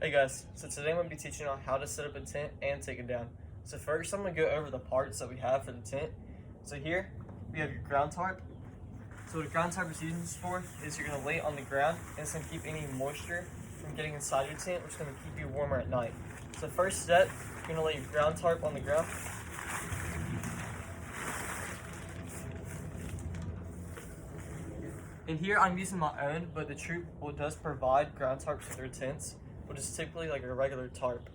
Hey guys, so today I'm going to be teaching on how to set up a tent and take it down. So first I'm going to go over the parts that we have for the tent. So here we have your ground tarp. So what a ground tarp is used for is you're going to lay it on the ground and it's going to keep any moisture from getting inside your tent, which is going to keep you warmer at night. So first step, you're going to lay your ground tarp on the ground. And here I'm using my own, but the troop does provide ground tarps for their tents, which is typically like a regular tarp.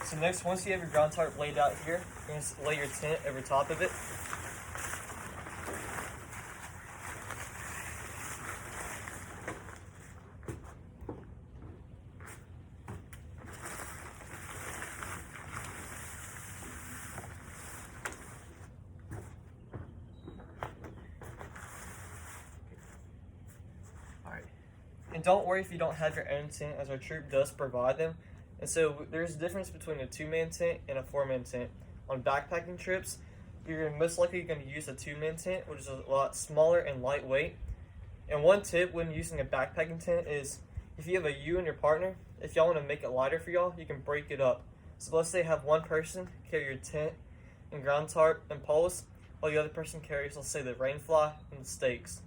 So next, once you have your ground tarp laid out here, you're going to lay your tent over top of it. And don't worry if you don't have your own tent, as our troop does provide them. And so there's a difference between a 2-man tent and a 4-man tent. On backpacking trips, you're most likely going to use a 2-man tent, which is a lot smaller and lightweight. And one tip when using a backpacking tent is if you have you and your partner, if y'all want to make it lighter for y'all, you can break it up. So let's say have one person carry your tent and ground tarp and poles, while the other person carries, let's say, the rain fly and the stakes.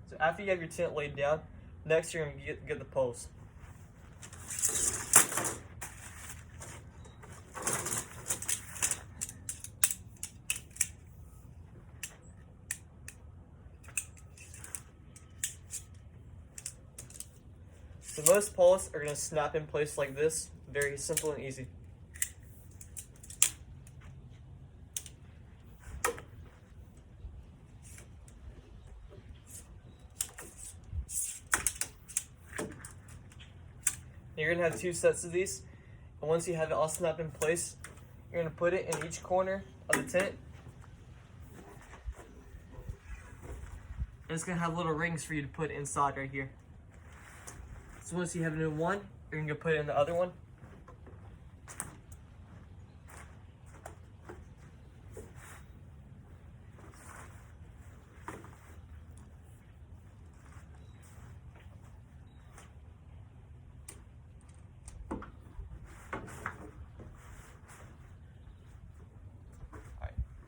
So after you have your tent laid down, next you're going to get the poles. So most poles are going to snap in place like this, very simple and easy. You're going to have 2 sets of these, and once you have it all snapped in place, you're going to put it in each corner of the tent. And it's going to have little rings for you to put inside right here. So once you have it in one, you're going to put it in the other one.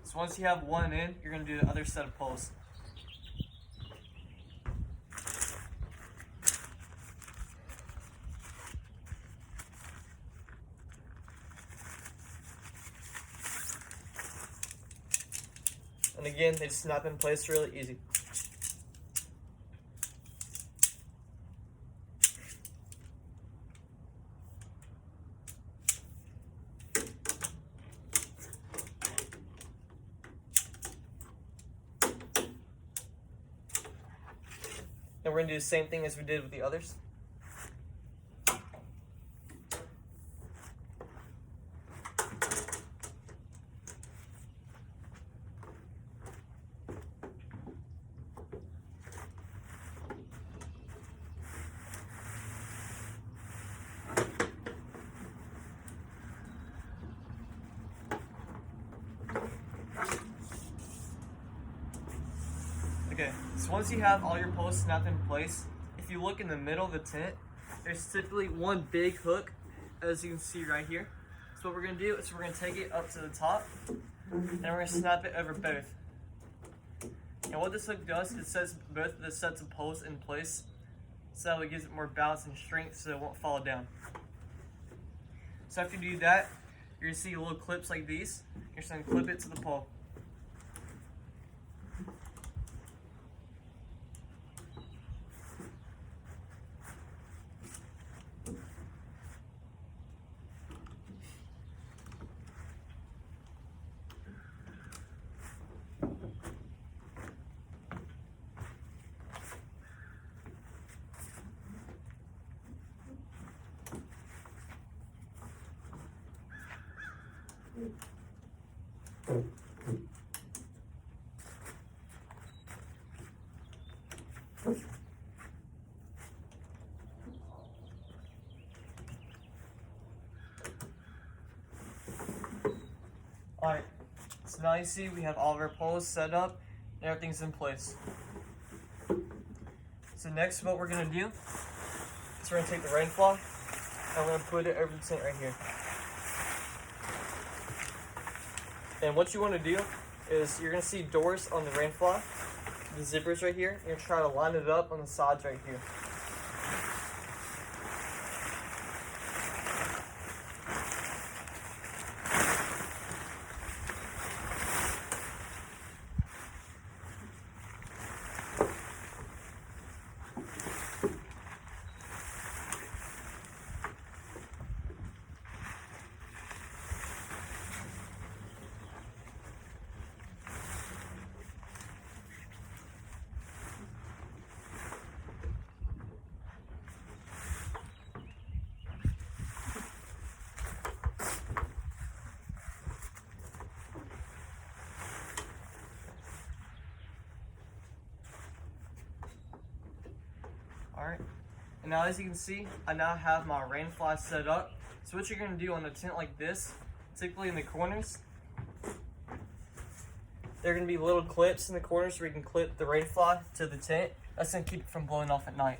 So once you have one in, you're going to do the other set of poles. And again, they just snap in place really easy. And we're going to do the same thing as we did with the others. Okay, so once you have all your poles snapped in place, if you look in the middle of the tent, there's typically one big hook, as you can see right here. So what we're going to do is we're going to take it up to the top, and we're going to snap it over both. And what this hook does, it sets both of the sets of poles in place, so it gives it more balance and strength so it won't fall down. So after you do that, you're going to see little clips like these. You're just going to clip it to the pole. Alright, so now you see we have all of our poles set up and everything's in place. So next what we're going to do is we're going to take the rain fly and we're going to put it over the tent right here. And what you want to do is you're going to see doors on the rain fly, the zippers right here. You're going to try to line it up on the sides right here. Alright, and now as you can see, I now have my rain fly set up. So what you're going to do on a tent like this, particularly in the corners, there are going to be little clips in the corners where you can clip the rain fly to the tent. That's going to keep it from blowing off at night.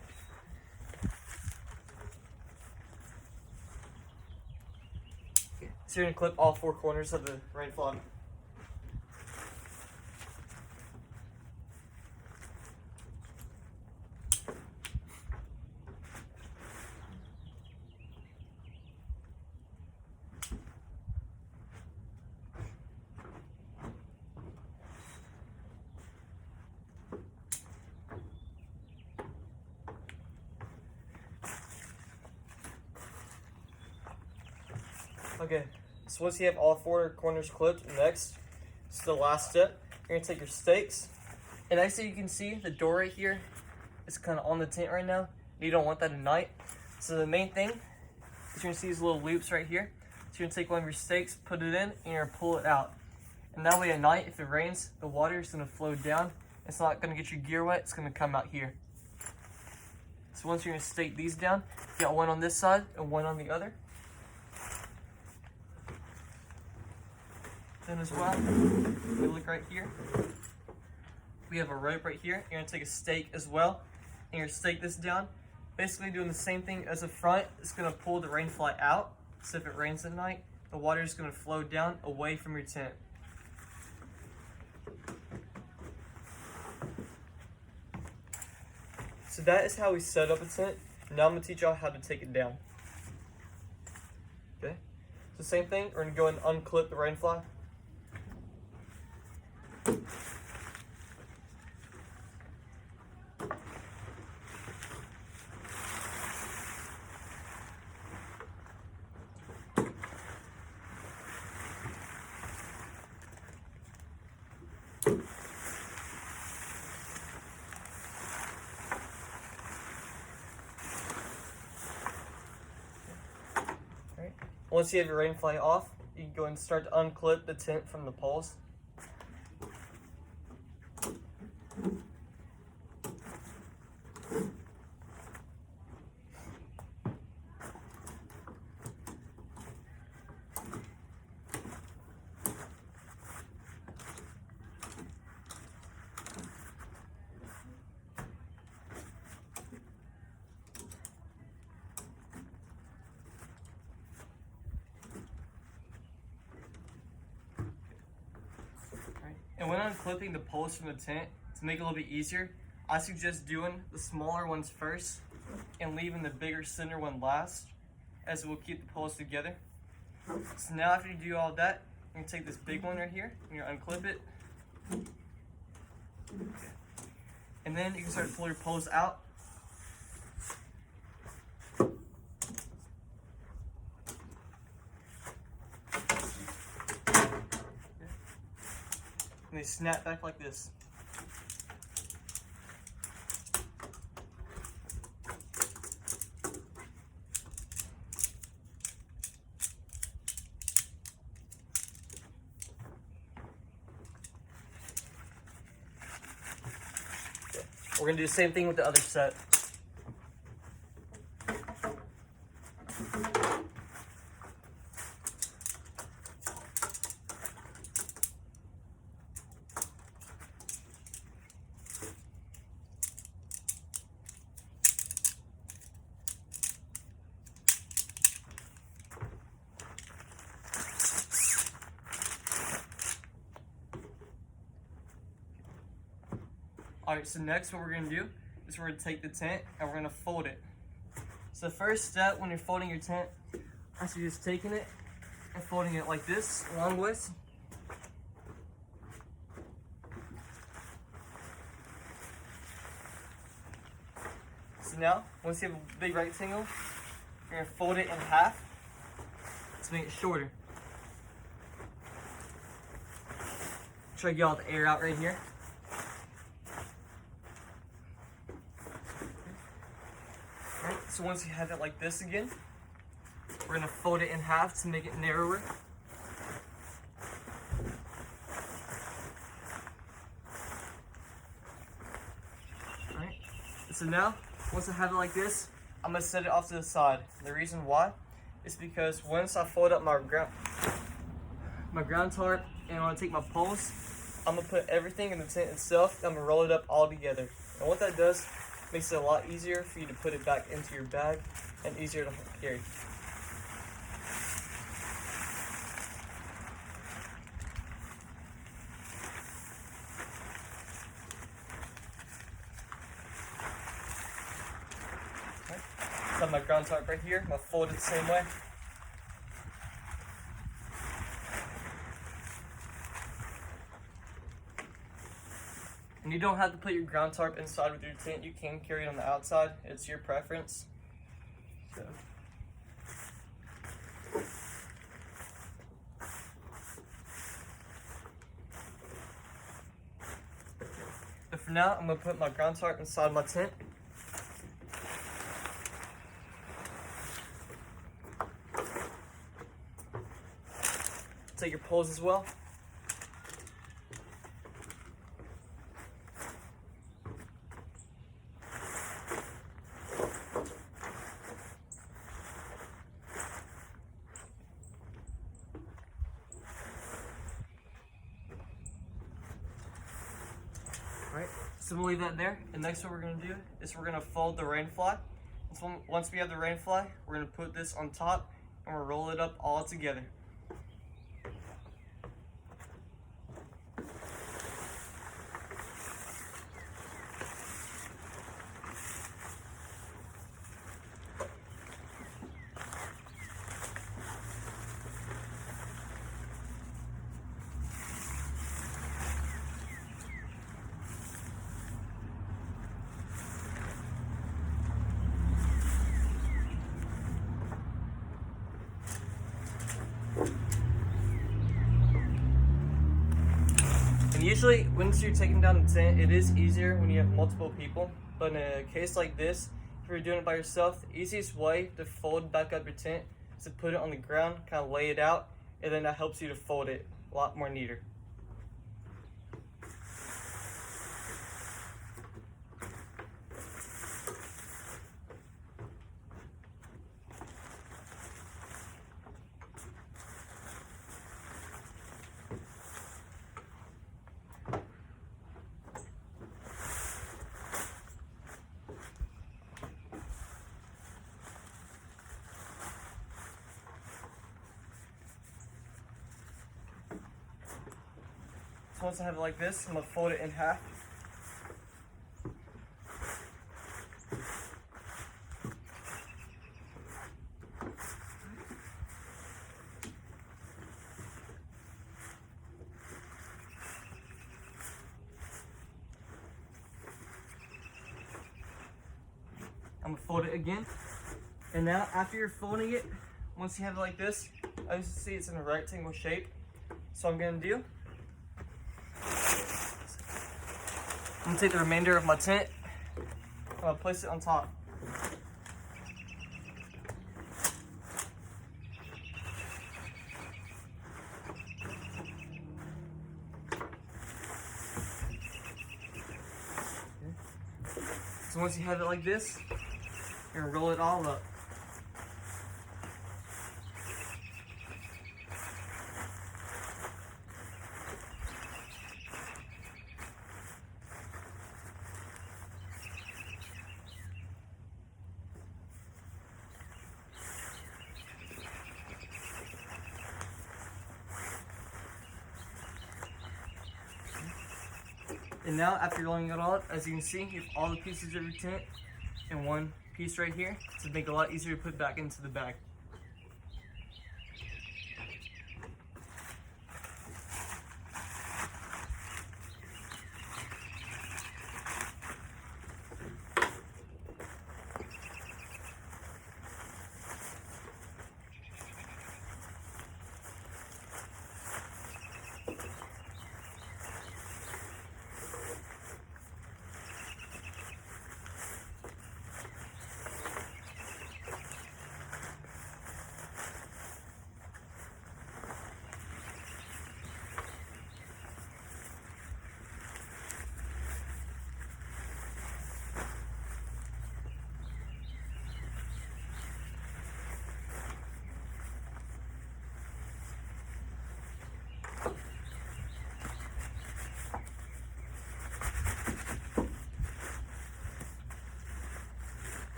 So you're going to clip all 4 corners of the rain fly. Okay, so once you have all 4 corners clipped, next, it's the last step. You're gonna take your stakes, and as you can see, the door right here is kind of on the tent right now. You don't want that at night. So the main thing is you're gonna see these little loops right here. So you're gonna take one of your stakes, put it in, and you're gonna pull it out. And that way at night, if it rains, the water is gonna flow down. It's not gonna get your gear wet, it's gonna come out here. So once you're gonna stake these down, you got one on this side and one on the other. Then as well, if we look right here, we have a rope right here. You're gonna take a stake as well, and you're gonna stake this down. Basically doing the same thing as the front. It's gonna pull the rain fly out, so if it rains at night, the water is gonna flow down away from your tent. So that is how we set up a tent. Now I'm gonna teach y'all how to take it down. Okay, so same thing, we're gonna go and unclip the rain fly. Once you have your rain fly off, you can go and start to unclip the tent from the poles. And when I'm clipping the poles from the tent, to make it a little bit easier, I suggest doing the smaller ones first and leaving the bigger center one last, as it will keep the poles together. So now after you do all that, you're gonna take this big one right here, and you're gonna unclip it. And then you can start to pull your poles out. And they snap back like this. Okay. We're gonna do the same thing with the other set. Alright, so next what we're going to do is we're going to take the tent and we're going to fold it. So the first step when you're folding your tent, I suggest taking it and folding it like this, long ways. So now, once you have a big rectangle, you're going to fold it in half to make it shorter. Try to get all the air out right here. Alright, so once you have it like this again, we're going to fold it in half to make it narrower. Alright, so now, once I have it like this, I'm going to set it off to the side. The reason why is because once I fold up my ground tarp and I'm going to take my poles, I'm going to put everything in the tent itself. I'm going to roll it up all together. And what that does, makes it a lot easier for you to put it back into your bag and easier to carry. Okay. So I have my ground tarp right here. I'm going to fold it the same way. And you don't have to put your ground tarp inside with your tent. You can carry it on the outside. It's your preference. So. But for now, I'm going to put my ground tarp inside my tent. Take your poles as well. Alright, so we'll leave that there. And next what we're going to do is we're going to fold the rain fly. So once we have the rain fly, we're going to put this on top and we'll roll it up all together. And usually, once you're taking down the tent, it is easier when you have multiple people. But in a case like this, if you're doing it by yourself, the easiest way to fold back up your tent is to put it on the ground, kind of lay it out, and then that helps you to fold it a lot more neater. So once I have it like this, I'm going to fold it in half. I'm going to fold it again. And now after you're folding it, once you have it like this, as you can see it's in a rectangle shape. So I'm going to do, I'm going to take the remainder of my tent, I'm going to place it on top. So once you have it like this, you're going to roll it all up. And now, after loading it all up, as you can see, you have all the pieces of your tent in one piece right here to make it a lot easier to put back into the bag.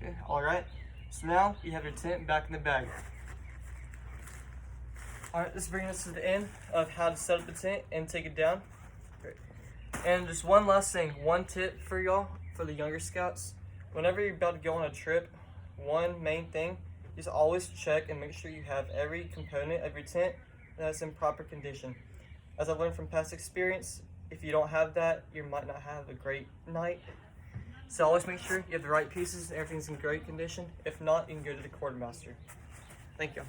Okay, alright. So now you have your tent back in the bag. Alright, this brings us to the end of how to set up the tent and take it down. And just one last thing, one tip for y'all, for the younger scouts. Whenever you're about to go on a trip, one main thing is always check and make sure you have every component of your tent that's in proper condition. As I've learned from past experience, if you don't have that, you might not have a great night. So always make sure you have the right pieces and everything's in great condition. If not, you can go to the quartermaster. Thank you.